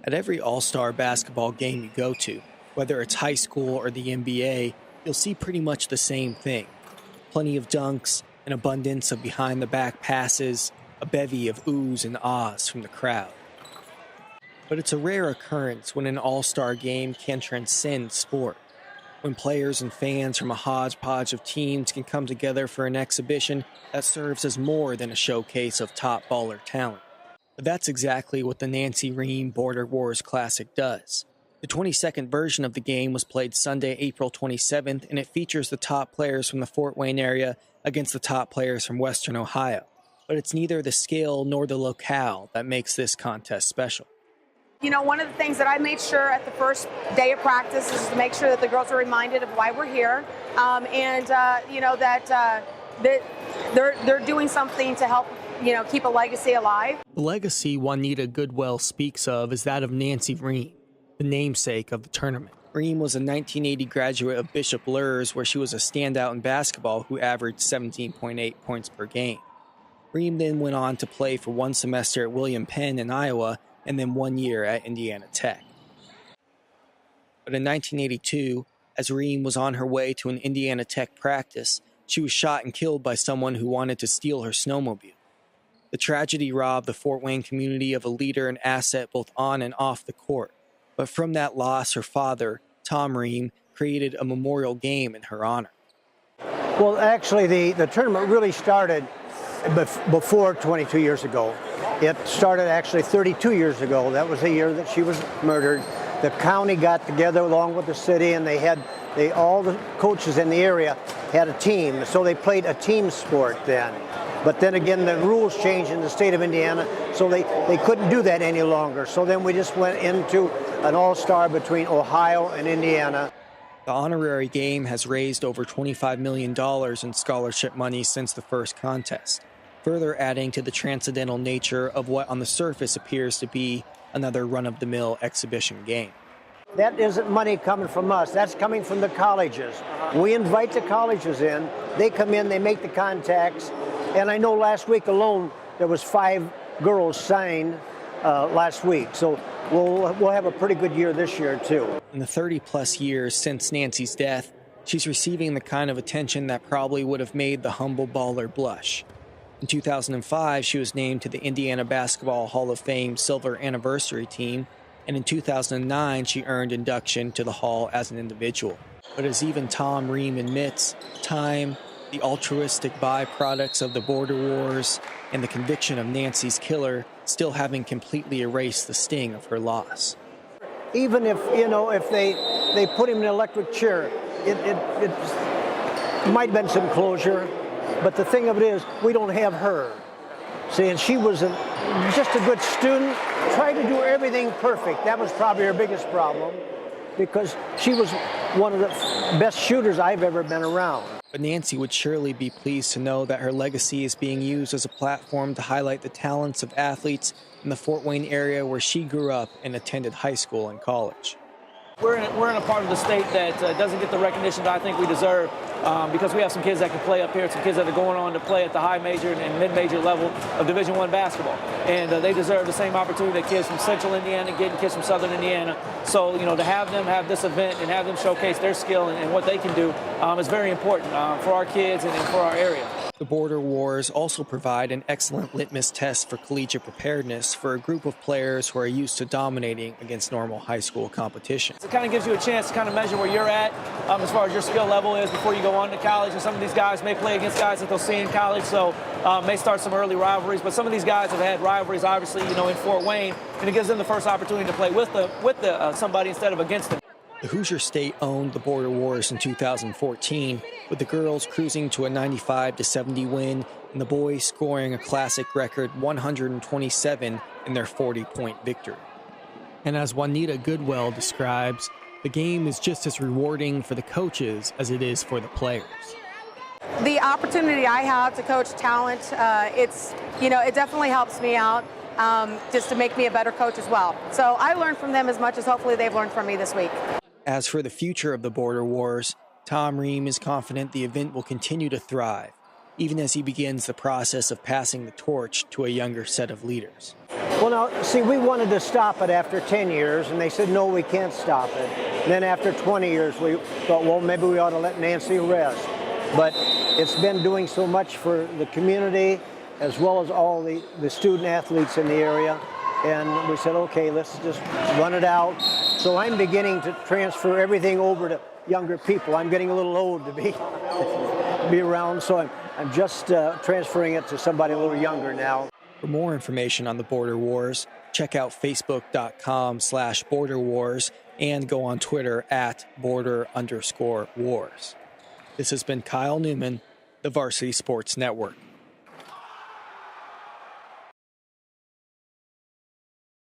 At every all-star basketball game you go to, whether it's high school or the NBA, you'll see pretty much the same thing. Plenty of dunks, an abundance of behind-the-back passes, a bevy of oohs and ahs from the crowd. But it's a rare occurrence when an all-star game can transcend sport. When players and fans from a hodgepodge of teams can come together for an exhibition that serves as more than a showcase of top baller talent. But that's exactly what the Nancy Ream Border Wars Classic does. The 22nd version of the game was played Sunday, April 27th, and it features the top players from the Fort Wayne area against the top players from Western Ohio. But it's neither the scale nor the locale that makes this contest special. You know, one of the things that I made sure at the first day of practice is to make sure that the girls are reminded of why we're here, that they're doing something to help, keep a legacy alive. The legacy Juanita Goodwell speaks of is that of Nancy Ream, the namesake of the tournament. Ream was a 1980 graduate of Bishop Luers, where she was a standout in basketball who averaged 17.8 points per game. Ream then went on to play for one semester at William Penn in Iowa and then 1 year at Indiana Tech. But in 1982, as Ream was on her way to an Indiana Tech practice, she was shot and killed by someone who wanted to steal her snowmobile. The tragedy robbed the Fort Wayne community of a leader and asset both on and off the court. But from that loss, her father, Tom Ream, created a memorial game in her honor. Well, actually, the tournament really started before 22 years ago. It started actually 32 years ago. That was the year that she was murdered. The county got together along with the city, and all the coaches in the area had a team. So they played a team sport then. But then again, the rules changed in the state of Indiana, so they couldn't do that any longer. So then we just went into an all-star between Ohio and Indiana. The honorary game has raised over $25 million in scholarship money since the first contest, further adding to the transcendental nature of what on the surface appears to be another run-of-the-mill exhibition game. That isn't money coming from us. That's coming from the colleges. We invite the colleges in. They come in, they make the contacts. And I know last week alone, there was 5 girls signed last week. So we'll have a pretty good year this year, too. In the 30-plus years since Nancy's death, she's receiving the kind of attention that probably would have made the humble baller blush. In 2005, she was named to the Indiana Basketball Hall of Fame Silver Anniversary Team, and in 2009, she earned induction to the Hall as an individual. But as even Tom Ream admits, time, the altruistic byproducts of the border wars, and the conviction of Nancy's killer still haven't completely erased the sting of her loss. Even if they put him in an electric chair, it might have been some closure, but the thing of it is, we don't have her. See, and she was just a good student, tried to do everything perfect. That was probably her biggest problem, because she was one of the best shooters I've ever been around. But Nancy would surely be pleased to know that her legacy is being used as a platform to highlight the talents of athletes in the Fort Wayne area where she grew up and attended high school and college. We're in a part of the state that doesn't get the recognition that I think we deserve because we have some kids that can play up here, some kids that are going on to play at the high major and mid-major level of Division I basketball. And they deserve the same opportunity that kids from Central Indiana get and kids from Southern Indiana. So, to have them have this event and have them showcase their skill and what they can do is very important for our kids and for our area. The border wars also provide an excellent litmus test for collegiate preparedness for a group of players who are used to dominating against normal high school competition. It kind of gives you a chance to kind of measure where you're at as far as your skill level is before you go on to college. And some of these guys may play against guys that they'll see in college, so may start some early rivalries. But some of these guys have had rivalries, obviously, in Fort Wayne, and it gives them the first opportunity to play with somebody instead of against them. The Hoosier State owned the border wars in 2014, with the girls cruising to a 95-70 win and the boys scoring a classic record 127 in their 40-point victory. And as Juanita Goodwell describes, the game is just as rewarding for the coaches as it is for the players. The opportunity I have to coach talent, it definitely helps me out just to make me a better coach as well. So I learn from them as much as hopefully they've learned from me this week. As for the future of the border wars, Tom Ream is confident the event will continue to thrive, even as he begins the process of passing the torch to a younger set of leaders. Well, now, see, we wanted to stop it after 10 years, and they said, no, we can't stop it. Then after 20 years, we thought, well, maybe we ought to let Nancy rest. But it's been doing so much for the community, as well as all the student athletes in the area. And we said, okay, let's just run it out. So I'm beginning to transfer everything over to younger people. I'm getting a little old to be around, so I'm just transferring it to somebody a little younger now. For more information on the Border Wars, check out facebook.com/Border Wars and go on Twitter @Border_Wars. This has been Kyle Newman, the Varsity Sports Network.